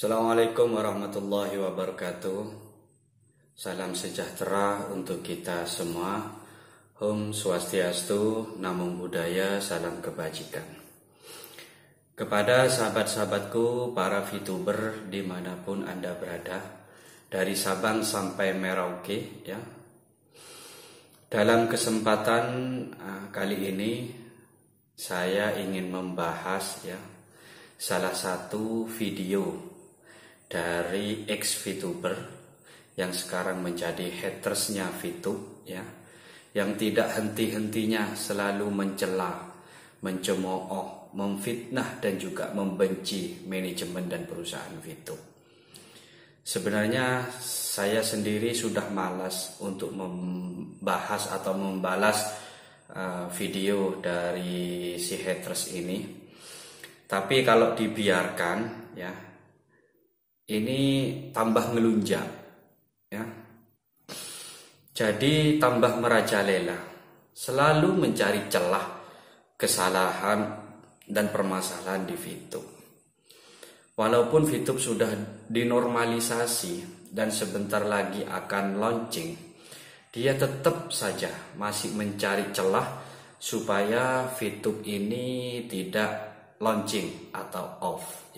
Assalamualaikum warahmatullahi wabarakatuh. Salam sejahtera untuk kita semua. Om Swastiastu, Namo Buddhaya, salam kebajikan. Kepada sahabat-sahabatku, para VTuber dimanapun Anda berada, dari Sabang sampai Merauke, ya. Dalam kesempatan kali ini, saya ingin membahas salah satu video dari ex-VTuber yang sekarang menjadi hatersnya VTube, yang tidak henti-hentinya selalu mencela, mencemooh, memfitnah dan juga membenci manajemen dan perusahaan VTube. Sebenarnya saya sendiri sudah malas untuk membahas atau membalas video dari si haters ini. Tapi kalau dibiarkan, ini tambah ngelunjak, Jadi tambah merajalela, selalu mencari celah, kesalahan dan permasalahan di VTube. Walaupun VTube sudah dinormalisasi dan sebentar lagi akan launching, dia tetap saja masih mencari celah supaya VTube ini tidak launching atau off,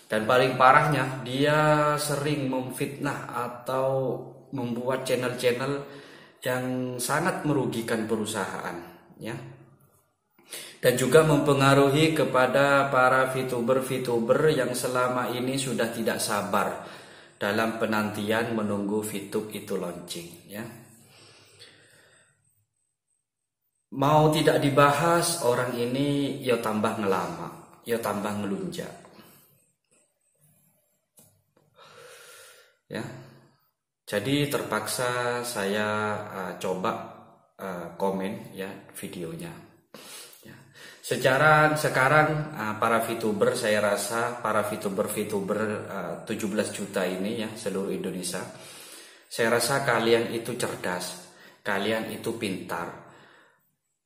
Dan paling parahnya, dia sering memfitnah atau membuat channel-channel yang sangat merugikan perusahaan, Dan juga mempengaruhi kepada para VTuber yang selama ini sudah tidak sabar dalam penantian menunggu VTube itu launching, Mau tidak dibahas, orang ini tambah ngelama, tambah ngelunjak. Jadi terpaksa saya coba komen videonya. Sekarang para VTuber, saya rasa para VTuber 17 juta ini seluruh Indonesia, saya rasa kalian itu cerdas, kalian itu pintar.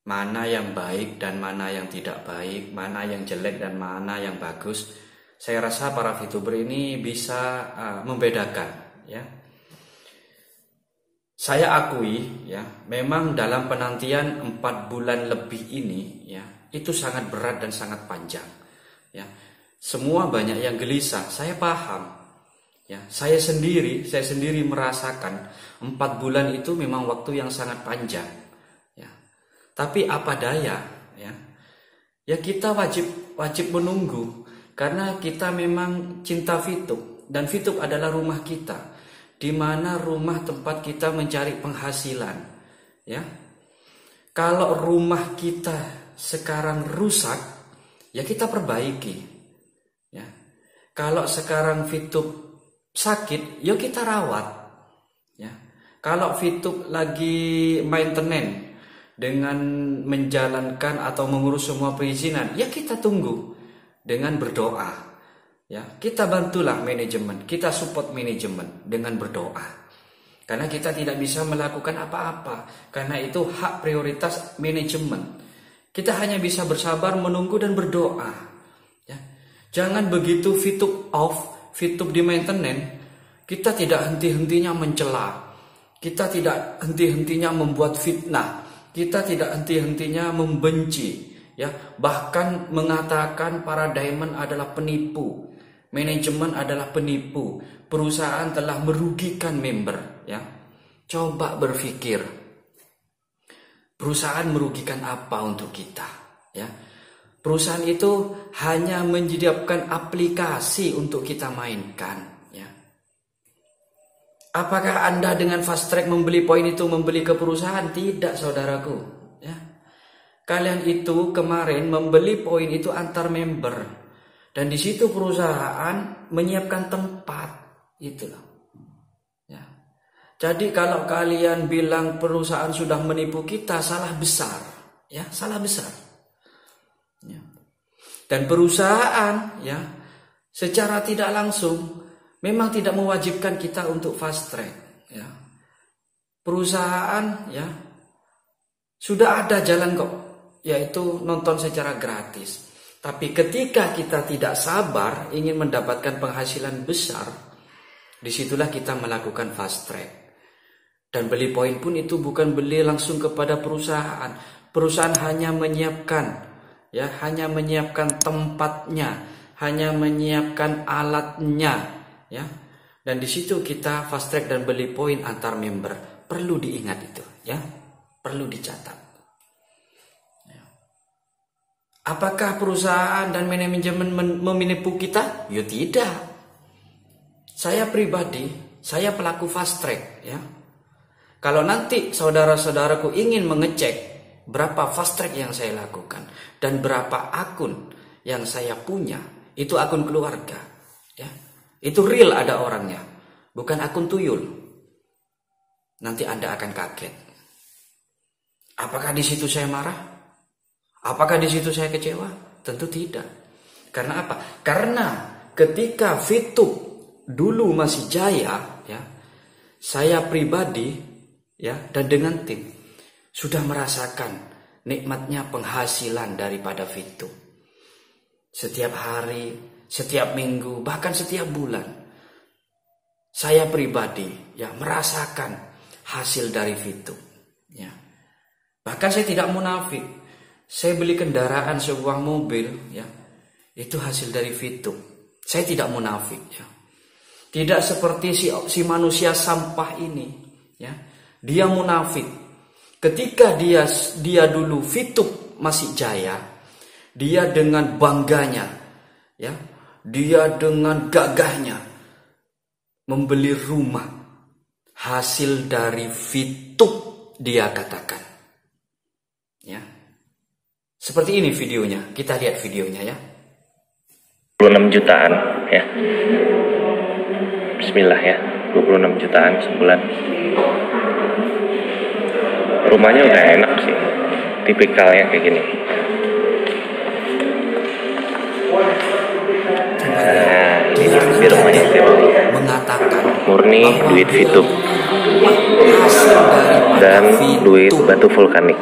Mana yang baik dan mana yang tidak baik, mana yang jelek dan mana yang bagus. Saya rasa para VTuber ini bisa membedakan, Saya akui, memang dalam penantian 4 bulan lebih ini, itu sangat berat dan sangat panjang, Semua banyak yang gelisah, saya paham, Saya sendiri merasakan 4 bulan itu memang waktu yang sangat panjang, Tapi apa daya, kita wajib menunggu. Karena kita memang cinta VTube, dan VTube adalah rumah kita, di mana rumah tempat kita mencari penghasilan, Kalau rumah kita sekarang rusak, kita perbaiki, Kalau sekarang VTube sakit, kita rawat, Kalau VTube lagi maintenance dengan menjalankan atau mengurus semua perizinan, kita tunggu dengan berdoa, Kita bantulah manajemen, kita support manajemen dengan berdoa, karena kita tidak bisa melakukan apa-apa, karena itu hak prioritas manajemen. Kita hanya bisa bersabar menunggu dan berdoa, Jangan begitu VTube off, VTube di maintenance, kita tidak henti-hentinya mencela, kita tidak henti-hentinya membuat fitnah, kita tidak henti-hentinya membenci, bahkan mengatakan para diamond adalah penipu, manajemen adalah penipu, perusahaan telah merugikan member, Coba berpikir, perusahaan merugikan apa untuk kita, Perusahaan itu hanya menyediakan aplikasi untuk kita mainkan, Apakah Anda dengan fast track membeli poin itu membeli ke perusahaan? Tidak, saudaraku, Kalian itu kemarin membeli poin itu antar member, dan di situ perusahaan menyiapkan tempat, itulah. Jadi kalau kalian bilang perusahaan sudah menipu kita, salah besar, salah besar. Dan perusahaan, secara tidak langsung memang tidak mewajibkan kita untuk fast track, Perusahaan, sudah ada jalan kok, yaitu nonton secara gratis. Tapi ketika kita tidak sabar, ingin mendapatkan penghasilan besar, disitulah kita melakukan fast track. Dan beli poin pun itu bukan beli langsung kepada perusahaan. Perusahaan hanya menyiapkan, ya, hanya menyiapkan tempatnya, hanya menyiapkan alatnya, ya. Dan di situ kita fast track dan beli poin antar member. Perlu diingat itu, ya. Perlu dicatat. Apakah perusahaan dan manajemen menipu kita? Ya tidak. Saya pribadi, saya pelaku fast track, ya. Kalau nanti saudara-saudaraku ingin mengecek berapa fast track yang saya lakukan dan berapa akun yang saya punya, itu akun keluarga, ya. Itu real ada orangnya, bukan akun tuyul. Nanti Anda akan kaget. Apakah di situ saya marah? Apakah di situ saya kecewa? Tentu tidak. Karena apa? Karena ketika VTube dulu masih jaya, ya, saya pribadi, ya, dan dengan tim sudah merasakan nikmatnya penghasilan daripada VTube. Setiap hari, setiap minggu, bahkan setiap bulan, saya pribadi, ya, merasakan hasil dari VTube, ya. Bahkan saya tidak munafik. Saya beli kendaraan, sebuah mobil, ya, itu hasil dari VTube. Saya tidak munafik, ya. Tidak seperti si manusia sampah ini, ya. Dia munafik. Ketika dia dulu VTube masih jaya, dia dengan bangganya, ya, dia dengan gagahnya membeli rumah hasil dari VTube, dia katakan, ya. Seperti ini videonya. Kita lihat videonya, ya. 26 jutaan, ya. Bismillah, ya. 26 jutaan sebulan. Rumahnya udah enak sih. Tipikalnya kayak gini. Nah, ini di rumahnya mengatakan murni duit VTube dan duit batu vulkanik.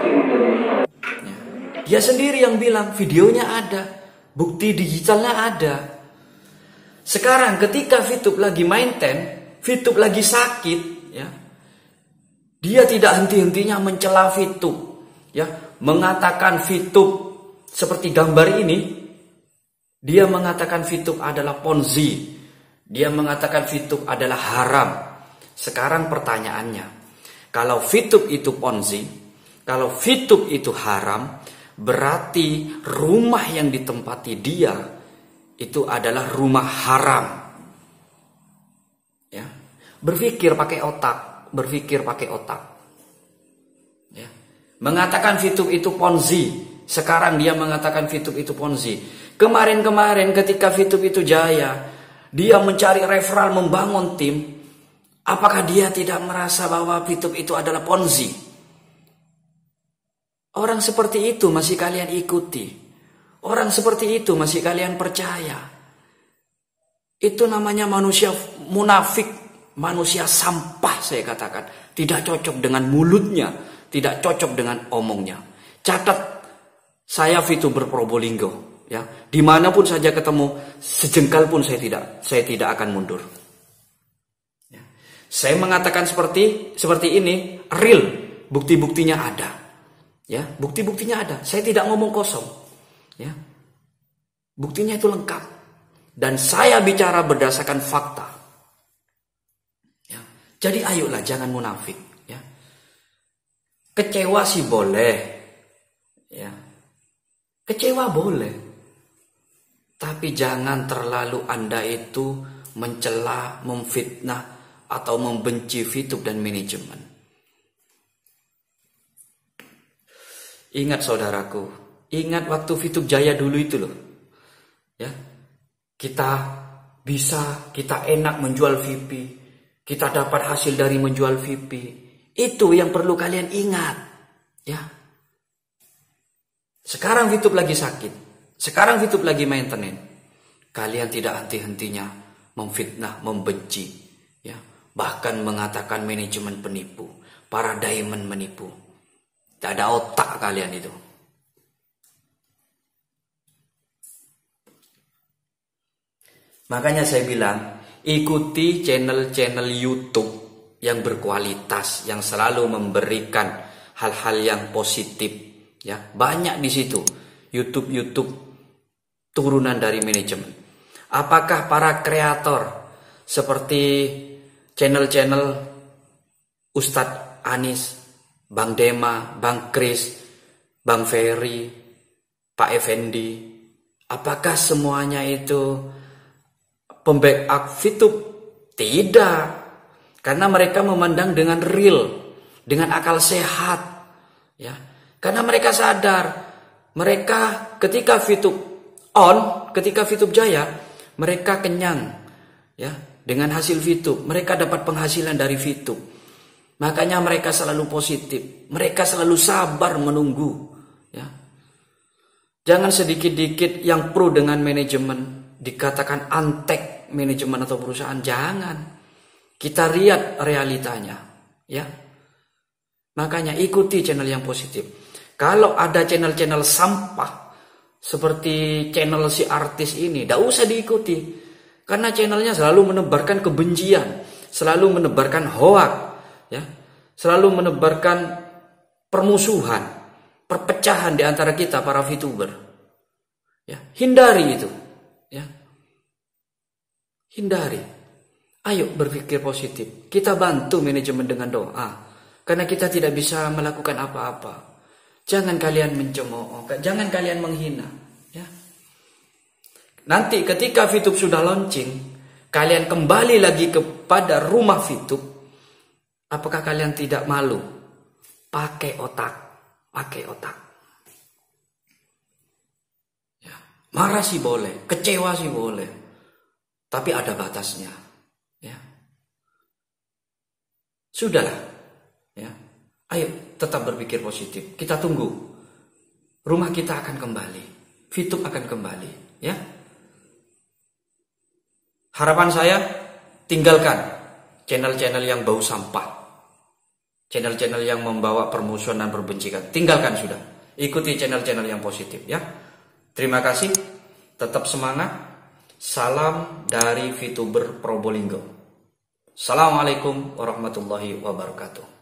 Dia sendiri yang bilang videonya ada, bukti digitalnya ada. Sekarang ketika VTube lagi mainten, VTube lagi sakit, ya, dia tidak henti-hentinya mencela VTube, ya, mengatakan VTube seperti gambar ini. Dia mengatakan VTube adalah ponzi, dia mengatakan VTube adalah haram. Sekarang pertanyaannya, kalau VTube itu ponzi, kalau VTube itu haram, berarti rumah yang ditempati dia itu adalah rumah haram. Ya. Berpikir pakai otak, berpikir pakai otak. Ya. Mengatakan VTube itu ponzi, sekarang dia mengatakan VTube itu ponzi. Kemarin-kemarin ketika VTube itu jaya, dia mencari referral, membangun tim. Apakah dia tidak merasa bahwa VTube itu adalah ponzi? Orang seperti itu masih kalian ikuti. Orang seperti itu masih kalian percaya. Itu namanya manusia munafik, manusia sampah saya katakan. Tidak cocok dengan mulutnya, tidak cocok dengan omongnya. Catat, saya VTuber Probolinggo, ya. Dimanapun saja ketemu, sejengkal pun saya tidak akan mundur. Ya. Saya mengatakan seperti ini, real, bukti-buktinya ada. Ya, bukti-buktinya ada. Saya tidak ngomong kosong. Ya. Buktinya itu lengkap. Dan saya bicara berdasarkan fakta. Ya. Jadi ayolah jangan munafik, ya. Kecewa sih boleh. Ya. Kecewa boleh. Tapi jangan terlalu Anda itu mencela, memfitnah atau membenci VTube dan manajemen. Ingat saudaraku, ingat waktu VTube jaya dulu itu loh. Ya. Kita enak menjual VIP. Kita dapat hasil dari menjual VIP. Itu yang perlu kalian ingat. Ya. Sekarang VTube lagi sakit. Sekarang VTube lagi maintenance. Kalian tidak henti-hentinya memfitnah, membenci. Ya. Bahkan mengatakan manajemen penipu. Para diamond menipu. Tidak ada otak kalian itu. Makanya saya bilang, ikuti channel-channel YouTube yang berkualitas, yang selalu memberikan hal-hal yang positif. Ya, banyak di situ YouTube turunan dari manajemen. Apakah para kreator seperti channel-channel Ustadz Anis, Bang Dema, Bang Kris, Bang Ferry, Pak Effendi, apakah semuanya itu pembackup VTube? Tidak, karena mereka memandang dengan real, dengan akal sehat, ya. Karena mereka sadar, mereka ketika VTube on, ketika VTube jaya, mereka kenyang, ya, dengan hasil VTube. Mereka dapat penghasilan dari VTube. Makanya mereka selalu positif, mereka selalu sabar menunggu, ya. Jangan sedikit-dikit yang pro dengan manajemen dikatakan antek manajemen atau perusahaan, jangan. Kita lihat realitanya, ya. Makanya ikuti channel yang positif. Kalau ada channel-channel sampah seperti channel si artis ini, tidak usah diikuti. Karena channelnya selalu menebarkan kebencian, selalu menebarkan hoak, ya, selalu menebarkan permusuhan, perpecahan di antara kita para VTuber. Ya, hindari itu, ya. Hindari. Ayo berpikir positif. Kita bantu manajemen dengan doa. Karena kita tidak bisa melakukan apa-apa. Jangan kalian mencemooh, jangan kalian menghina, ya. Nanti ketika VTube sudah launching, kalian kembali lagi kepada rumah VTube. Apakah kalian tidak malu? Pakai otak, pakai otak. Ya, marah sih boleh, kecewa sih boleh, tapi ada batasnya, ya. Sudahlah, ya. Ayo tetap berpikir positif. Kita tunggu. Rumah kita akan kembali. VTube akan kembali, ya. Harapan saya, tinggalkan channel-channel yang bau sampah. Channel-channel yang membawa permusuhan dan perbencian. Tinggalkan sudah. Ikuti channel-channel yang positif, ya. Terima kasih. Tetap semangat. Salam dari VTuber Probolinggo. Assalamualaikum warahmatullahi wabarakatuh.